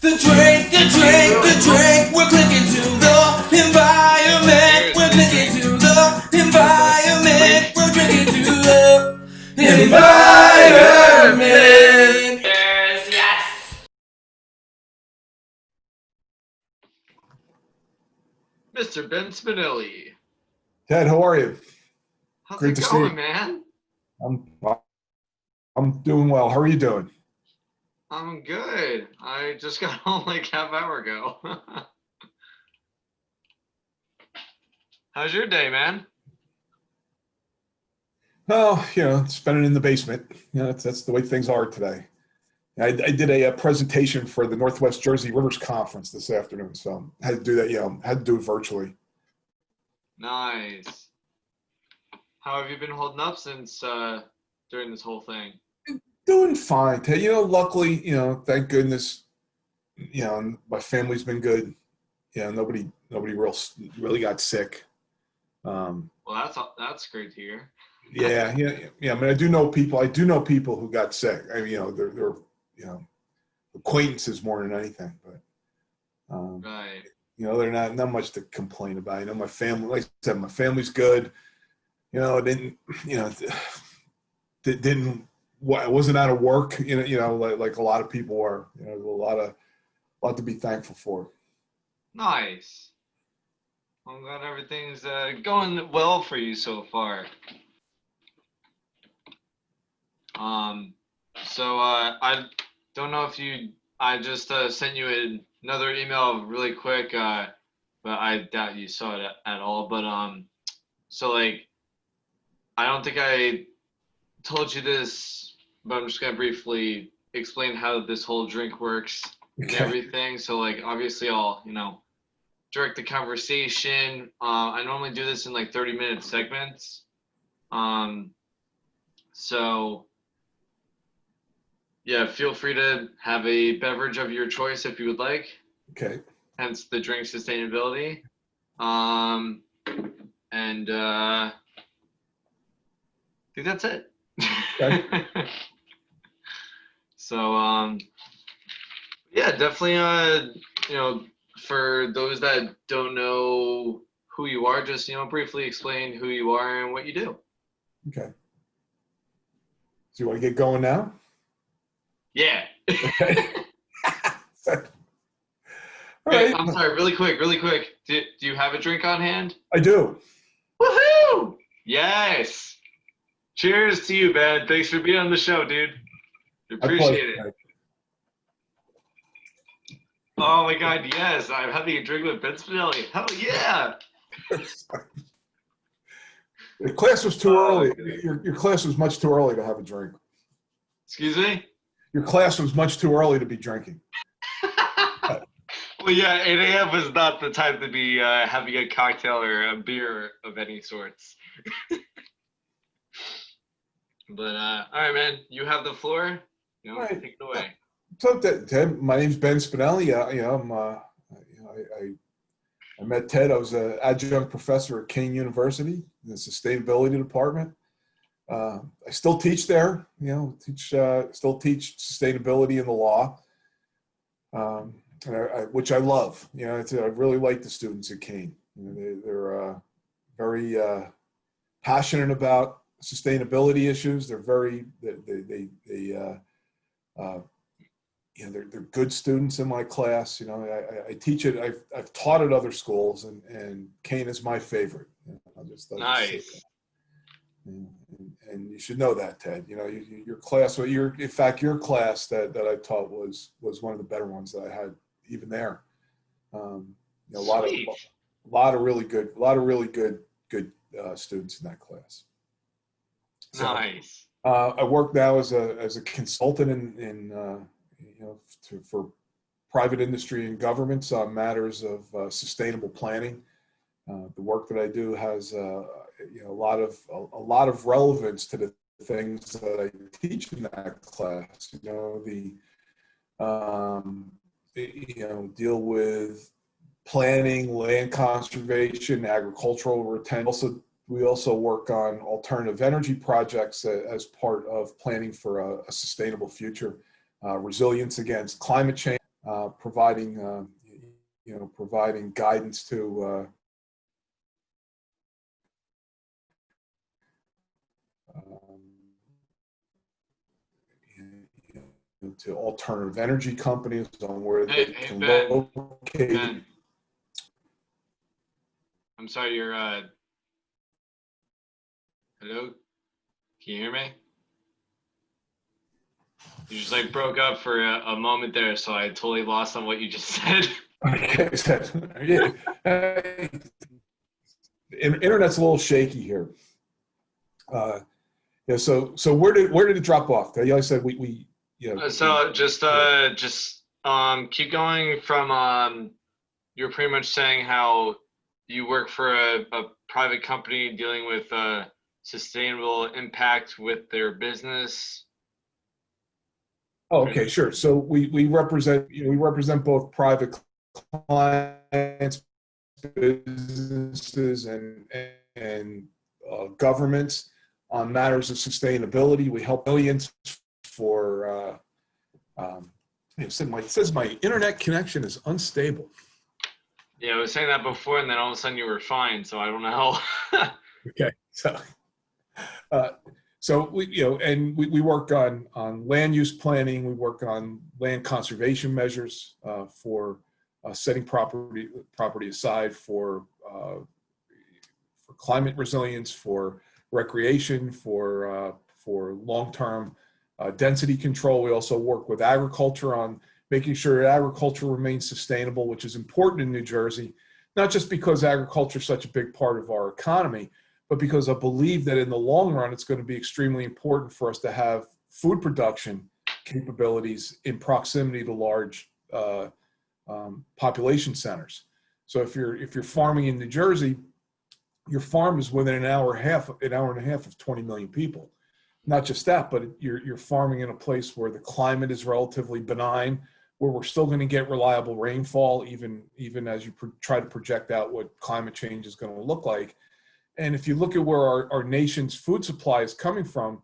The drink, we're clicking to the environment. We're clicking to the environment. We're drinking to the environment. Yes. Mr. Ben Spinelli. Ted, how are you? How's Great it to see going, you. man? I'm doing well. How are you doing? I'm good. I just got home like half hour ago. How's your day, man? Oh, spending in the basement. That's the way things are today. I did a presentation for the Northwest Jersey Rivers Conference this afternoon, so I had to do that. Had to do it virtually. Nice. How have you been holding up since during this whole thing? Doing fine, Ted. Luckily, thank goodness, my family's been good. Nobody really got sick. Well, that's great to hear. Yeah. I mean, I do know people who got sick. I mean, they're acquaintances more than anything, but Right. they're not much to complain about. My family, like I said, my family's good. I wasn't out of work. Like a lot of people are. There's a lot to be thankful for. Nice. I'm glad everything's going well for you so far. So I don't know if I just sent you another email really quick, but I doubt you saw it at all. But so like, I don't think I told you this, but I'm just gonna briefly explain how this whole drink works and everything. So like, obviously I'll, direct the conversation. I normally do this in like 30-minute segments. So yeah, feel free to have a beverage of your choice if you would like. Okay. Hence the drink sustainability. And I think that's it. Okay. So yeah, definitely for those that don't know who you are, just briefly explain who you are and what you do. Okay. So you want to get going now? Yeah. Okay. All Hey, right. I'm sorry, really quick. Do you have a drink on hand? I do. Woohoo! Yes. Cheers to you, Ben. Thanks for being on the show, dude. Appreciate it. Oh my God, yes! I'm having a drink with Ben Spinelli. Hell yeah! The class was too early. Your class was much too early to have a drink. Excuse me? Your class was much too early to be drinking. Well, yeah, 8 a.m. was not the time to be having a cocktail or a beer of any sorts. But all right, man, you have the floor. Right. Take it away. So, Ted, my name's Ben Spinelli. I met Ted. I was an adjunct professor at Kean University in the Sustainability Department. I still teach there. Still teach sustainability in the law, which I love. I really like the students at Kean. They're very passionate about sustainability issues. They're they're good students in my class. I teach it. I've taught at other schools, and Kean is my favorite. I'll just Nice. And you should know that, Ted. Your class, in fact, your class that I taught was one of the better ones that I had even there. A lot of really good students in that class. So, Nice. I work now as a consultant for private industry and governments on matters of sustainable planning. The work that I do has a lot of relevance to the things that I teach in that class. Deal with planning, land conservation, agricultural retention. We also work on alternative energy projects as part of planning for a sustainable future, resilience against climate change. providing providing guidance to to alternative energy companies on where they can locate. Ben, I'm sorry, you're hello? Can you hear me? You just like broke up for a moment there, so I totally lost on what you just said. Okay, internet's a little shaky here. Yeah, so where did it drop off? I said we So just keep going from you're pretty much saying how you work for a private company dealing with sustainable impact with their business. Oh, okay, sure. So we represent both private clients, businesses, and governments on matters of sustainability. We help millions for. It says my internet connection is unstable. Yeah, I was saying that before, and then all of a sudden you were fine. So I don't know. Okay, so we work on land use planning. We work on land conservation measures for setting property aside for climate resilience, for recreation, for long-term density control. We also work with agriculture on making sure agriculture remains sustainable, which is important in New Jersey, not just because agriculture is such a big part of our economy, but because I believe that in the long run, it's going to be extremely important for us to have food production capabilities in proximity to large population centers. So if you're farming in New Jersey, your farm is within an hour and a half of 20 million people. Not just that, but you're farming in a place where the climate is relatively benign, where we're still going to get reliable rainfall, even as you try to project out what climate change is going to look like. And if you look at where our nation's food supply is coming from,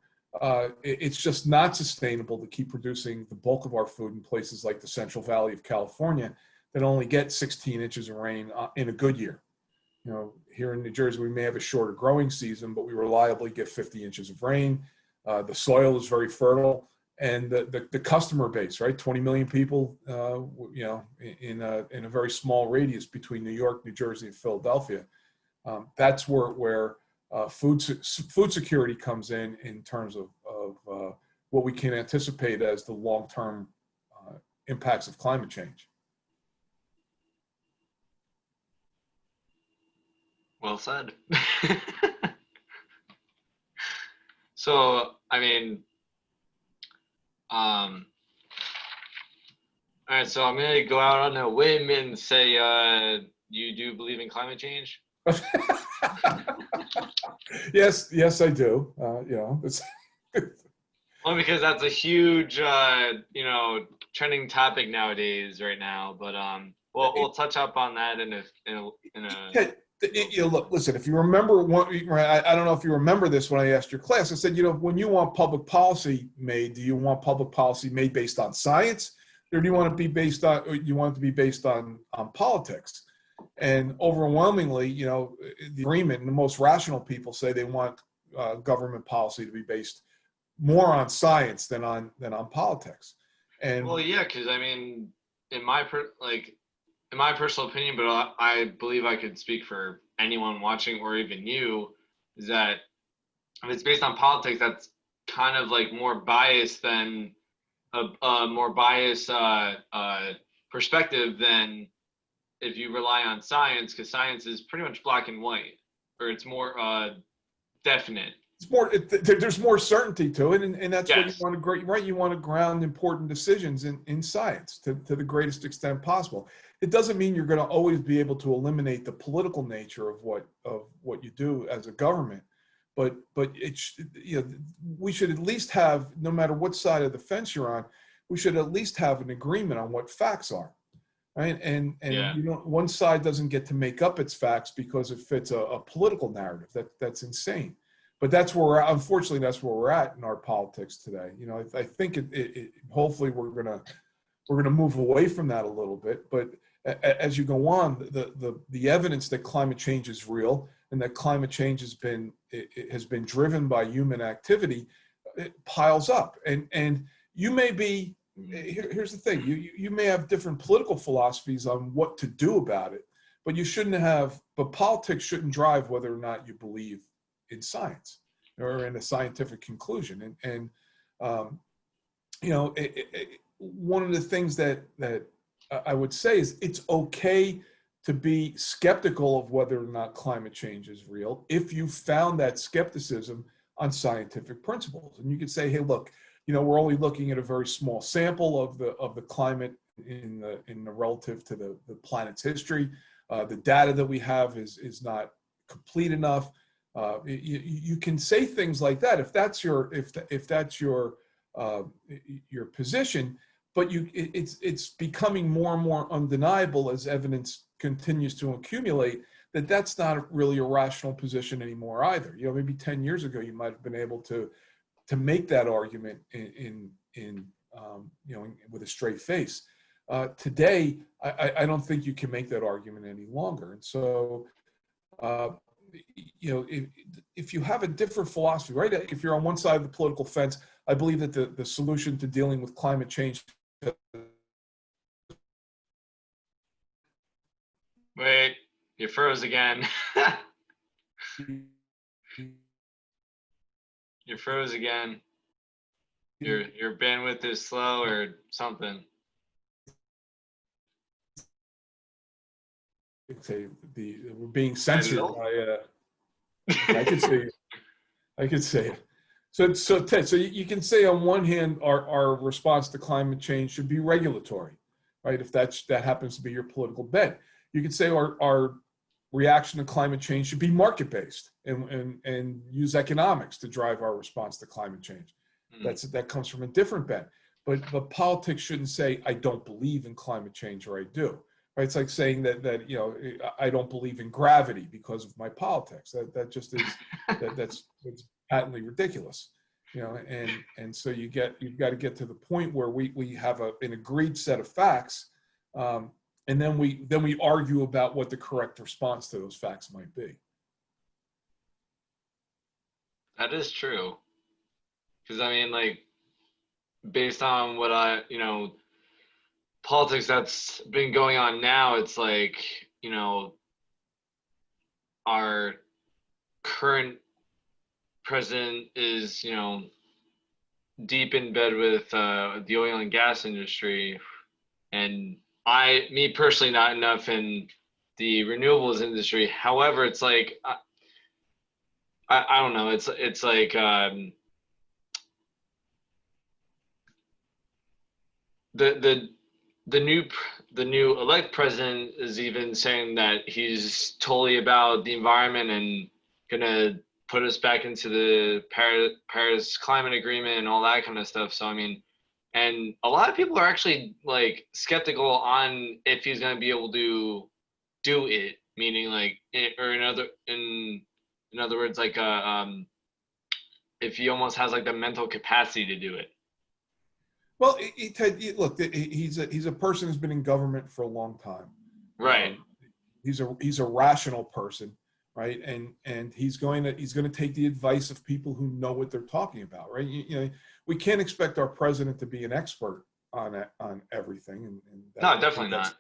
it's just not sustainable to keep producing the bulk of our food in places like the Central Valley of California that only get 16 inches of rain in a good year. Here in New Jersey, we may have a shorter growing season, but we reliably get 50 inches of rain. The soil is very fertile, and the customer base, right? 20 million people, in a very small radius between New York, New Jersey, and Philadelphia. That's where food security comes in terms of what we can anticipate as the long-term impacts of climate change. Well said. So, I mean, all right, so I'm going to go out on a whim and say you do believe in climate change? Yes, I do. It's Well, because that's a huge, trending topic nowadays right now, but we'll touch up on that in a look, listen, if you remember I don't know if you remember this when I asked your class, I said, when you want public policy made, do you want public policy made based on science, or do you want it to be based on politics? And overwhelmingly, the agreement and the most rational people say they want government policy to be based more on science than on politics. And well, yeah, because I mean, in my personal opinion, but I believe I could speak for anyone watching or even you, is that if it's based on politics, that's kind of like more biased than a more biased perspective than if you rely on science, because science is pretty much black and white, or it's more definite. It's more. There's more certainty to it, and that's Yes. what you want to right. You want to ground important decisions in science to the greatest extent possible. It doesn't mean you're going to always be able to eliminate the political nature of what you do as a government, but we should at least have, no matter what side of the fence you're on, we should at least have an agreement on what facts are. Right? And Yeah. one side doesn't get to make up its facts because it fits a political narrative. That's insane. But unfortunately, that's where we're at in our politics today. I think hopefully we're going to we're going to move away from that a little bit. But as you go on, the evidence that climate change is real and that climate change has been driven by human activity, it piles up. And you may be, here's the thing, you may have different political philosophies on what to do about it, but but politics shouldn't drive whether or not you believe in science or in a scientific conclusion. And you know, one of the things that I would say is it's okay to be skeptical of whether or not climate change is real if you found that skepticism on scientific principles. And you could say, hey, look, you know, we're only looking at a very small sample of the climate in the relative to the planet's history. The data that we have is not complete enough. You can say things like that if that's your position, but it's becoming more and more undeniable as evidence continues to accumulate that that's not really a rational position anymore either. You know, maybe 10 years ago you might have been able to make that argument with a straight face. Today, I don't think you can make that argument any longer. And so, you know, if you have a different philosophy, right? If you're on one side of the political fence, I believe that the solution to dealing with climate change. Wait, you froze again. You froze again. Your bandwidth is slow or something. Say we're being censored by. I could say it. So Ted, so you can say on one hand, our response to climate change should be regulatory, right? If that happens to be your political bent, you could say our reaction to climate change should be market-based and use economics to drive our response to climate change. That comes from a different bent. But politics shouldn't say I don't believe in climate change or I do. Right? It's like saying that you know, I don't believe in gravity because of my politics. That just is that's patently ridiculous. You know, and so you've got to get to the point where we have an agreed set of facts, and then we argue about what the correct response to those facts might be. That is true. Because I mean, like, based on what politics that's been going on now, it's like, you know, our current president is, you know, deep in bed with the oil and gas industry, and me personally, not enough in the renewables industry. However, it's like I don't know. It's like the new elect president is even saying that he's totally about the environment and gonna put us back into the Paris Climate Agreement and all that kind of stuff. So I mean, and a lot of people are actually like skeptical on if he's gonna be able to do it. Meaning like, or in other words, like if he almost has like the mental capacity to do it. Well, look, he's a person who's been in government for a long time. Right. He's a rational person, right? And he's going to take the advice of people who know what they're talking about, right? You know, we can't expect our president to be an expert on everything. And no, definitely not.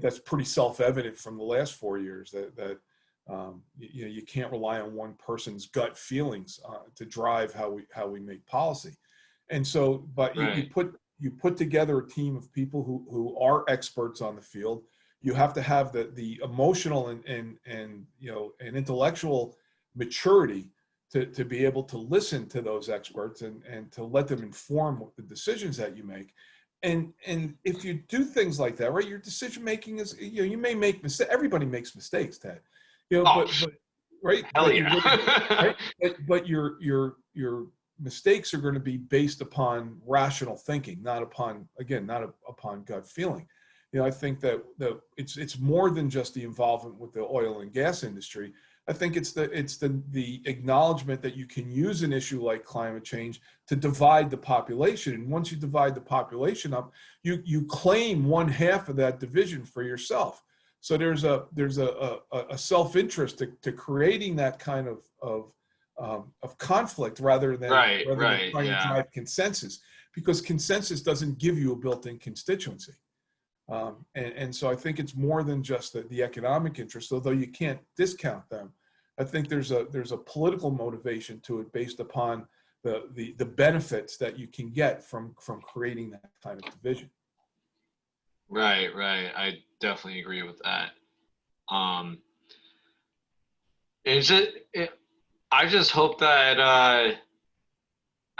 That's pretty self-evident from the last 4 years that you know, you can't rely on one person's gut feelings to drive how we make policy. And so, but right. you put together a team of people who are experts on the field. You have to have the emotional and you know, and intellectual maturity to be able to listen to those experts and to let them inform the decisions that you make. And if you do things like that, right, your decision making is, you know, you may make mistakes. Everybody makes mistakes, Ted. You know, but right, hell yeah. right, but your mistakes are going to be based upon rational thinking, not upon gut feeling. You know, I think that it's more than just the involvement with the oil and gas industry. I think it's the acknowledgement that you can use an issue like climate change to divide the population. And once you divide the population up, you claim one half of that division for yourself. So there's a self-interest to creating that kind of conflict rather than Right, trying to yeah. drive consensus, because consensus doesn't give you a built-in constituency. And so I think it's more than just the economic interest, although you can't discount them. I think there's a political motivation to it based upon the benefits that you can get from creating that kind of division. Right. I definitely agree with that. I just hope that, I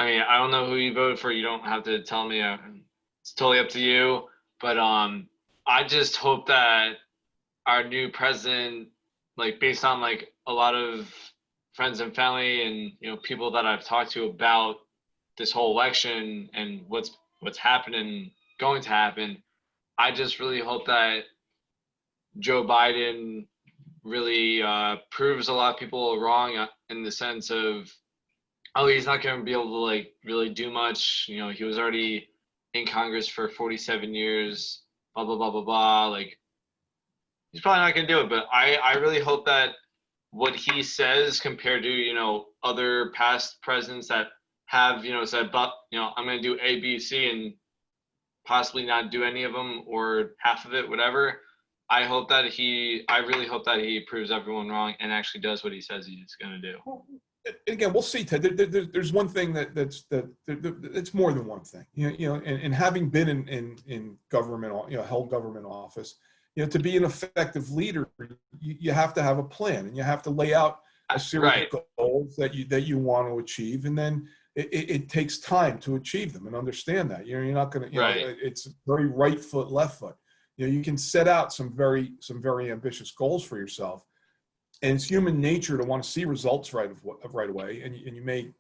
mean, I don't know who you voted for. You don't have to tell me. It's totally up to you. But I just hope that our new president, like based on like a lot of friends and family and people that I've talked to about this whole election and what's happening, going to happen, I just really hope that Joe Biden really proves a lot of people wrong in the sense of, oh, he's not going to be able to like really do much. He was already in Congress for 47 years, blah, blah, blah, blah, blah. Like, he's probably not going to do it. But I really hope that what he says compared to, other past presidents that have, said, but, I'm going to do A, B, C, and possibly not do any of them or half of it, whatever. I really hope that he proves everyone wrong and actually does what he says he's going to do. Well, again, we'll see, Ted. There's one thing that's more than one thing. And having been in government, held government office, to be an effective leader, you have to have a plan, and you have to lay out a series of goals that you want to achieve, and then it takes time to achieve them and understand that. You're not going to, it's very right foot, left foot. You can set out some very ambitious goals for yourself, and it's human nature to want to see results right away. And you may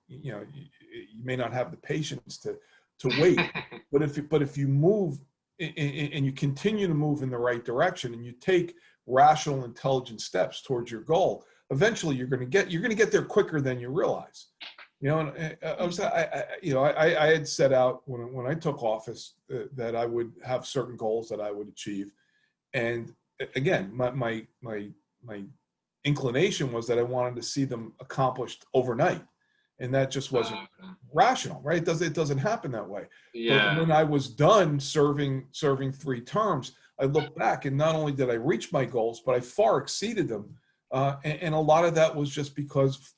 not have the patience to wait, but if you move and you continue to move in the right direction, and you take rational, intelligent steps towards your goal, eventually you're going to get there quicker than you realize. I had set out when I took office that I would have certain goals that I would achieve, and again, my inclination was that I wanted to see them accomplished overnight, and that just wasn't rational, right? It doesn't happen that way. Yeah. But when I was done serving 3 terms, I looked back, and not only did I reach my goals, but I far exceeded them, and a lot of that was just because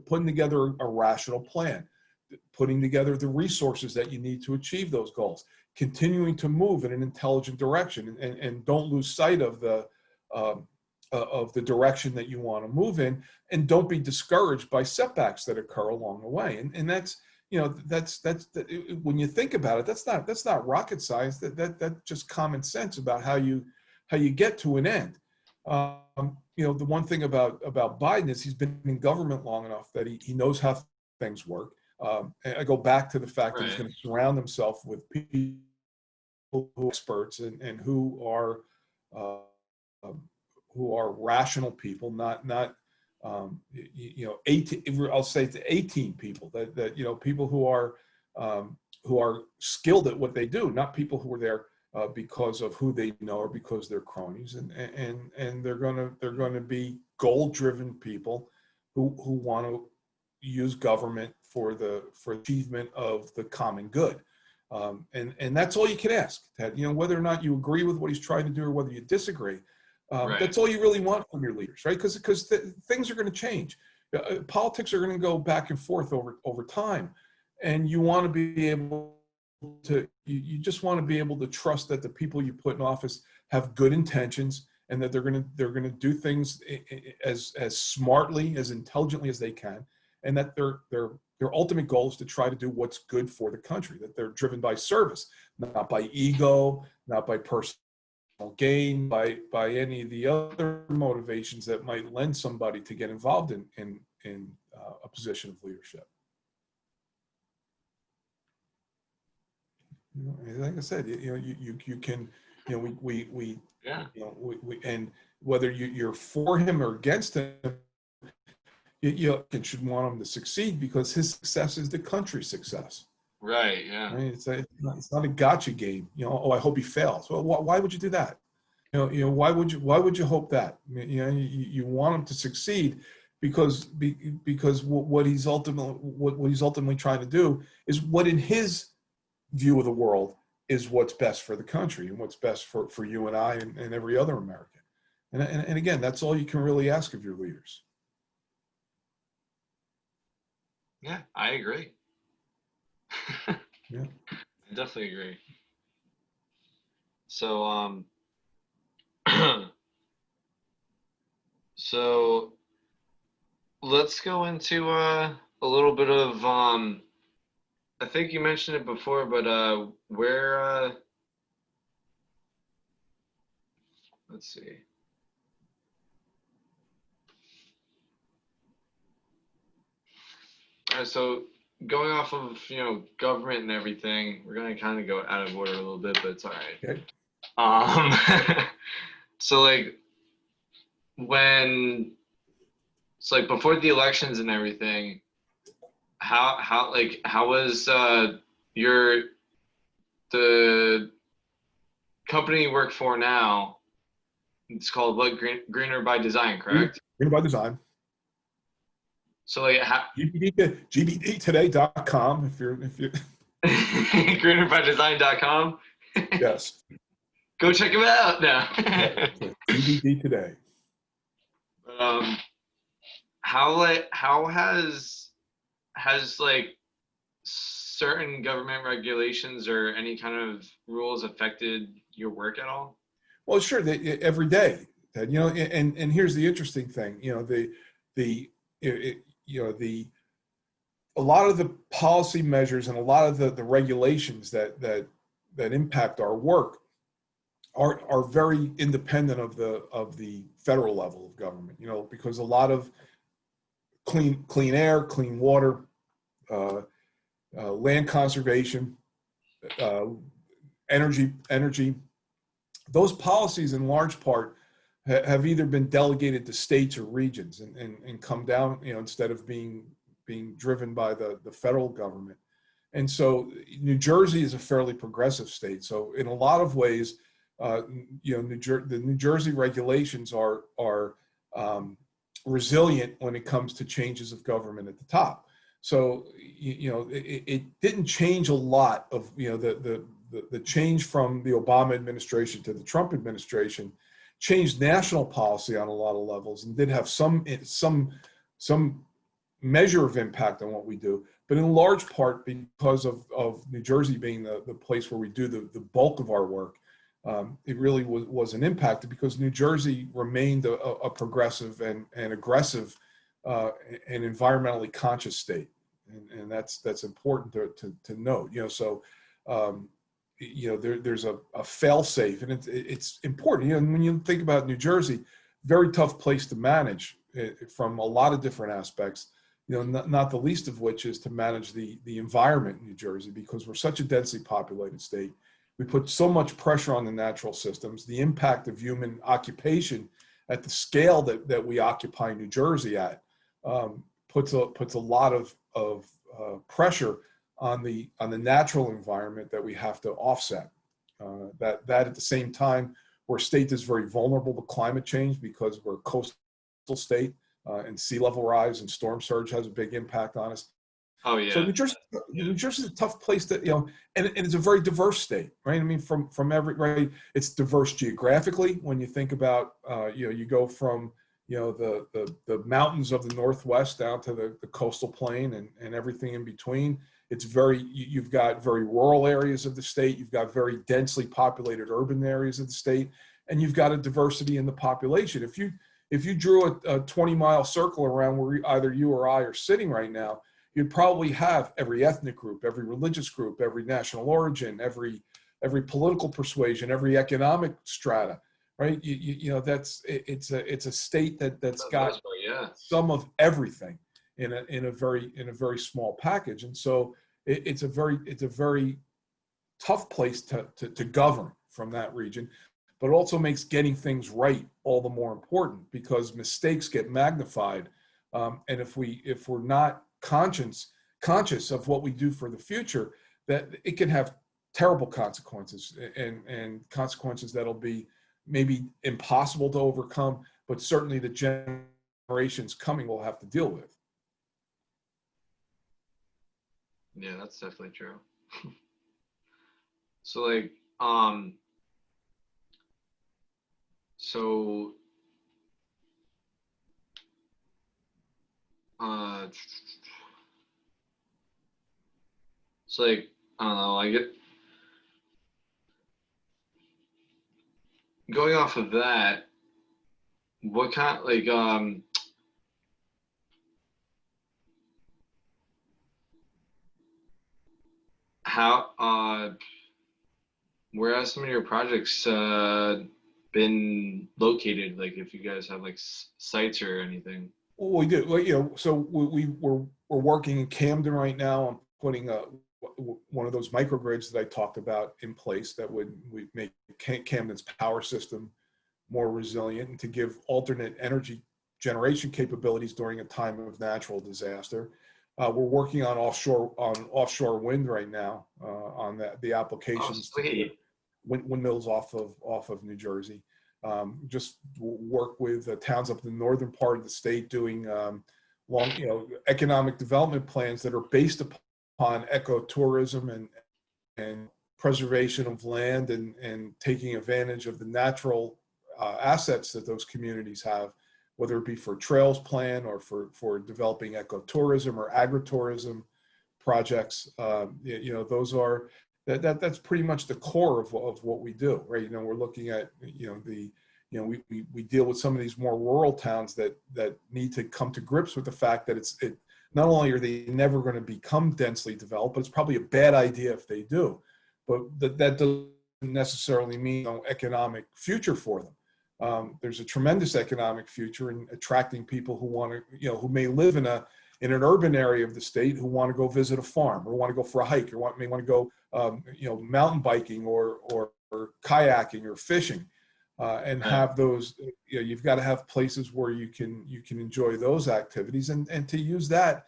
putting together a rational plan, putting together the resources that you need to achieve those goals, continuing to move in an intelligent direction, and don't lose sight of the direction that you want to move in, and don't be discouraged by setbacks that occur along the way. And that's when you think about it, that's not rocket science. That's just common sense about how you get to an end. The one thing about Biden is he's been in government long enough that he knows how things work. I go back to the fact that he's going to surround himself with people who are experts and who are rational people, not 18. I'll say to 18 people that people who are skilled at what they do, not people who are there because of who they know or because they're cronies, and they're going to be goal-driven people who want to use government for achievement of the common good, and that's all you can ask, Ted. Whether or not you agree with what he's trying to do or whether you disagree, that's all you really want from your leaders, right? Because things are going to change. Politics are going to go back and forth over time, and you want to be able to you just want to be able to trust that the people you put in office have good intentions, and that they're going to do things as smartly, as intelligently as they can, and that their ultimate goal is to try to do what's good for the country, that they're driven by service, not by ego, not by personal gain, by any of the other motivations that might lend somebody to get involved in a position of leadership. Like I said, you can, we and whether you're for him or against him, you should want him to succeed because his success is the country's success. Right. Yeah. Right? It's not a gotcha game. Oh, I hope he fails. Well, why would you do that? Why would you hope that? You want him to succeed because what he's ultimately trying to do is what in his view of the world is what's best for the country and what's best for you and I and every other American. And again, that's all you can really ask of your leaders. Yeah, I agree. Yeah. I definitely agree. So, so let's go into a little bit of I think you mentioned it before, but where let's see. So going off of government and everything, we're gonna kind of go out of order a little bit, but it's all right. Okay. So like when it's like before the elections and everything, how was the company you work for now? It's called what? Greener by Design, correct? Greener by Design. So like GBDtoday.com if you're greenerbydesign.com. Yes. Go check them out now. Yeah, GBD Today. How has like certain government regulations or any kind of rules affected your work at all? Well, sure, every day, Ted, and here's the interesting thing, a lot of the policy measures and a lot of the regulations that impact our work are very independent of the federal level of government, because a lot of clean air, clean water, land conservation, energy, those policies in large part have either been delegated to states or regions and come down, instead of being driven by the federal government. And so New Jersey is a fairly progressive state. So in a lot of ways, the New Jersey regulations are resilient when it comes to changes of government at the top. So, it didn't change a lot of, the change from the Obama administration to the Trump administration changed national policy on a lot of levels and did have some measure of impact on what we do, but in large part because of New Jersey being the place where we do the bulk of our work, it really wasn't impacted because New Jersey remained a progressive and aggressive and environmentally conscious state, and that's important to note. There's a fail-safe, and it's important. When you think about New Jersey, very tough place to manage from a lot of different aspects. Not the least of which is to manage the environment in New Jersey, because we're such a densely populated state. We put so much pressure on the natural systems. The impact of human occupation at the scale that we occupy New Jersey at puts a lot of pressure on the natural environment that we have to offset. That at the same time, we're a state that's very vulnerable to climate change because we're a coastal state, and sea level rise and storm surge has a big impact on us. Oh yeah. So New Jersey is a tough place to, and it's a very diverse state, right? I mean, from every, right, it's diverse geographically. When you think about, you go from, the mountains of the Northwest down to the coastal plain and everything in between. It's you've got very rural areas of the state. You've got very densely populated urban areas of the state, and you've got a diversity in the population. If you drew a 20-mile circle around where either you or I are sitting right now, you'd probably have every ethnic group, every religious group, every national origin, every political persuasion, every economic strata, right? It's a state that's got some of everything in a very small package, and so it's a very tough place to govern from that region, but it also makes getting things right all the more important because mistakes get magnified And if we're not conscious of what we do for the future, that it can have terrible consequences, and consequences that'll be maybe impossible to overcome, but certainly the generations coming will have to deal with. Yeah, that's definitely true. So like, so uh, so like, I don't know, I get going off of that. What kind, like, how, where have some of your projects been located? Like, if you guys have like sites or anything. Well, we do. Well, you know, so we're working in Camden right now on putting one of those microgrids that I talked about in place that would make Camden's power system more resilient and to give alternate energy generation capabilities during a time of natural disaster. We're working on offshore wind right now on the applications Oh, sweet. to windmills off of New Jersey. Just work with towns up in the northern part of the state doing economic development plans that are based upon ecotourism and preservation of land and taking advantage of the natural assets that those communities have, whether it be for trails plan or for developing ecotourism or agritourism projects. Those are that's pretty much the core of what we do, right? You know, we're looking at we deal with some of these more rural towns that need to come to grips with the fact that it not only are they never going to become densely developed, but it's probably a bad idea if they do. But that doesn't necessarily mean no economic future for them. There's a tremendous economic future in attracting people who want to, who may live in an urban area of the state who want to go visit a farm or want to go for a hike or may want to go, mountain biking or kayaking or fishing, and have those. You've got to have places where you can enjoy those activities and to use that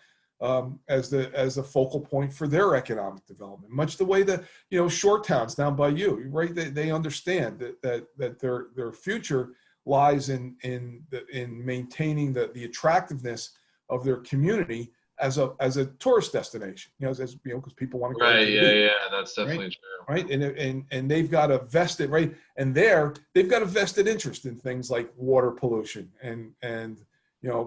as a focal point for their economic development. Much the way that short towns down by you, right? They understand that their future lies in maintaining the attractiveness of their community as a tourist destination. Because people want to go. Right. Yeah. That's definitely true. Right. And they've got a vested right, and they've got a vested interest in things like water pollution and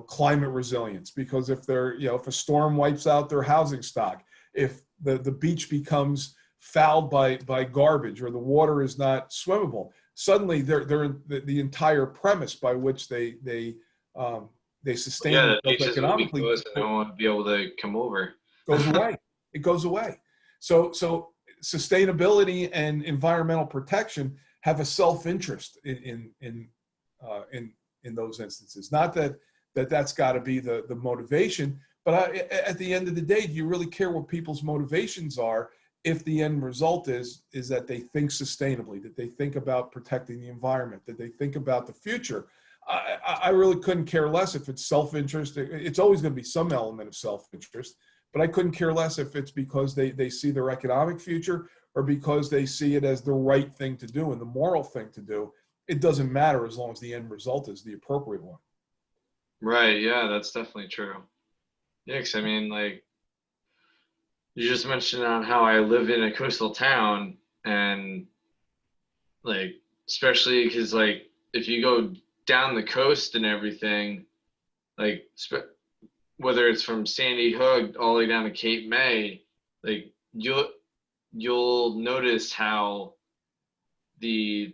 climate resilience, because if if a storm wipes out their housing stock, if the beach becomes fouled by garbage or the water is not swimmable, suddenly the entire premise by which they sustain themselves economically and no one would be able to come over. goes away. It goes away. So sustainability and environmental protection have a self-interest in those instances. Not that's got to be the motivation, but at the end of the day, do you really care what people's motivations are if the end result is that they think sustainably, that they think about protecting the environment, that they think about the future? I really couldn't care less if it's self-interest. It's always going to be some element of self-interest, but I couldn't care less if it's because they see their economic future or because they see it as the right thing to do and the moral thing to do. It doesn't matter as long as the end result is the appropriate one. Right. Yeah, that's definitely true. Yeah, 'cause I mean, like, you just mentioned on how I live in a coastal town, and like, especially because like if you go down the coast and everything, like whether it's from Sandy Hook all the way down to Cape May, like you'll notice how the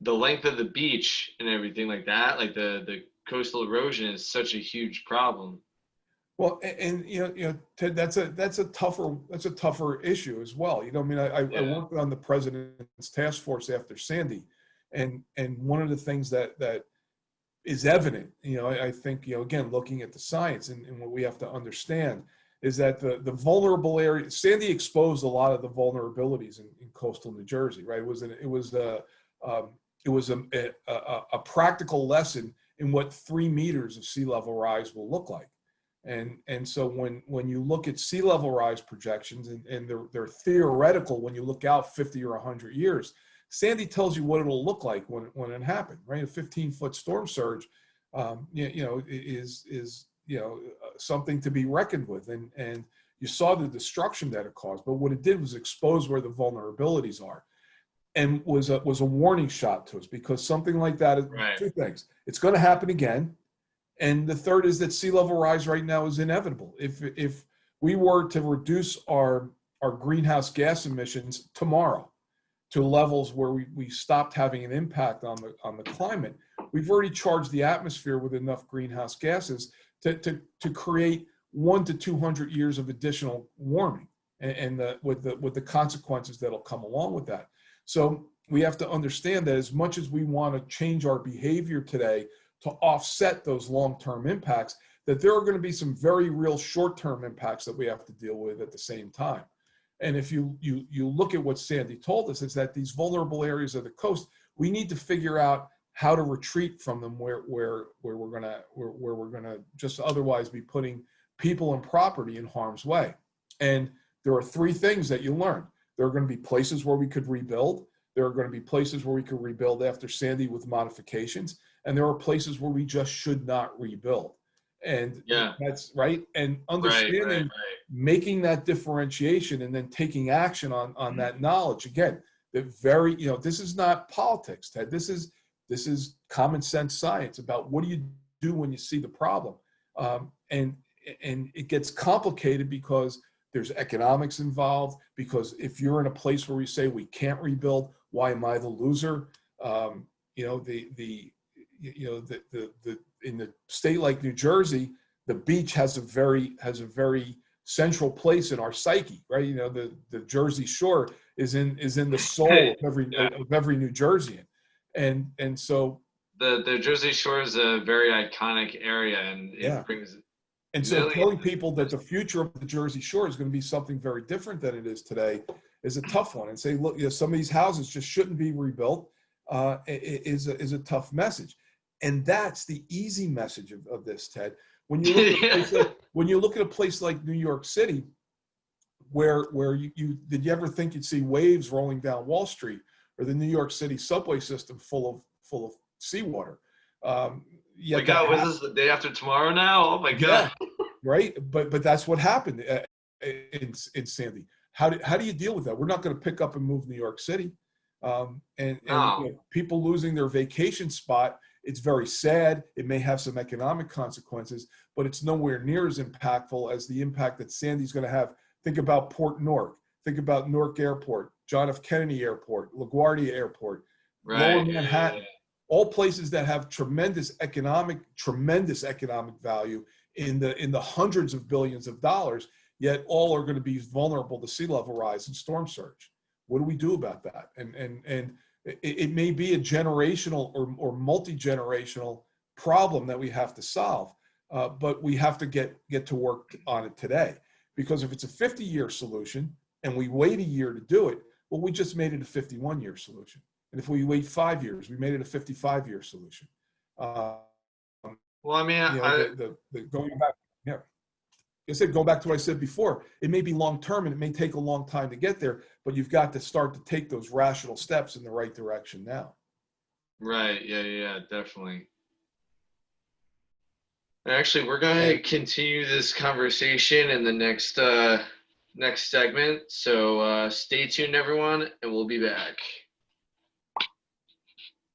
length of the beach and everything like that, like the coastal erosion is such a huge problem. Well, and Ted, that's a tougher issue as well. I worked on the president's task force after Sandy, and one of the things that is evident, I think, again, looking at the science and what we have to understand is that the vulnerable area, Sandy exposed a lot of the vulnerabilities in coastal New Jersey, right? It was a practical lesson in what 3 meters of sea level rise will look like. And so when you look at sea level rise projections, and they're theoretical when you look out 50 or 100 years, Sandy tells you what it'll look like when it happened, right? A 15-foot storm surge, is something to be reckoned with, and you saw the destruction that it caused. But what it did was expose where the vulnerabilities are, and was a warning shot to us, because something like that is Right. two things: it's going to happen again, and the third is that sea level rise right now is inevitable. If we were to reduce our greenhouse gas emissions tomorrow to levels where we stopped having an impact on the climate, we've already charged the atmosphere with enough greenhouse gases to create 100 to 200 years of additional warming, and with the consequences that'll come along with that. So we have to understand that as much as we want to change our behavior today to offset those long-term impacts, that there are going to be some very real short-term impacts that we have to deal with at the same time. And if you look at what Sandy told us, is that these vulnerable areas of the coast, we need to figure out how to retreat from them, where we're gonna just otherwise be putting people and property in harm's way. And there are 3 things that you learn. There are going to be places where we could rebuild. There are going to be places where we could rebuild after Sandy with modifications. And there are places where we just should not rebuild. And that's right. And understanding, making that differentiation, and then taking action on that knowledge. Again, this is not politics, Ted. This is common sense science about what do you do when you see the problem. And it gets complicated because there's economics involved, because if you're in a place where we say we can't rebuild, why am I the loser? In the state like New Jersey, the beach has a very central place in our psyche, right? The Jersey Shore is in the soul of every New Jerseyan, and so the Jersey Shore is a very iconic area, and it brings. And so telling people that the future of the Jersey Shore is going to be something very different than it is today is a tough one. And say, look, some of these houses just shouldn't be rebuilt, is a tough message. And that's the easy message of this, Ted. When you look at a place like New York City, where did you ever think you'd see waves rolling down Wall Street, or the New York City subway system full of seawater? My God, was this the day after tomorrow now? Oh my God! Yeah, right, but that's what happened in Sandy. How do you deal with that? We're not going to pick up and move New York City, and people losing their vacation spot. It's very sad. It may have some economic consequences, but it's nowhere near as impactful as the impact that Sandy's going to have. Think about Port Newark. Think about Newark Airport, John F. Kennedy Airport, LaGuardia Airport, Lower Manhattan. All places that have tremendous economic value in the hundreds of billions of dollars, yet all are going to be vulnerable to sea level rise and storm surge. What do we do about that? And it may be a generational or multi-generational problem that we have to solve, but we have to get to work on it today. Because if it's a 50-year solution and we wait a year to do it, well, we just made it a 51-year solution. And if we wait 5 years, we made it a 55-year solution. Well, I mean, going back, I said, go back to what I said before. It may be long-term and it may take a long time to get there, but you've got to start to take those rational steps in the right direction now. Right. Yeah, definitely. Actually, we're going to continue this conversation in the next segment. So stay tuned, everyone, and we'll be back.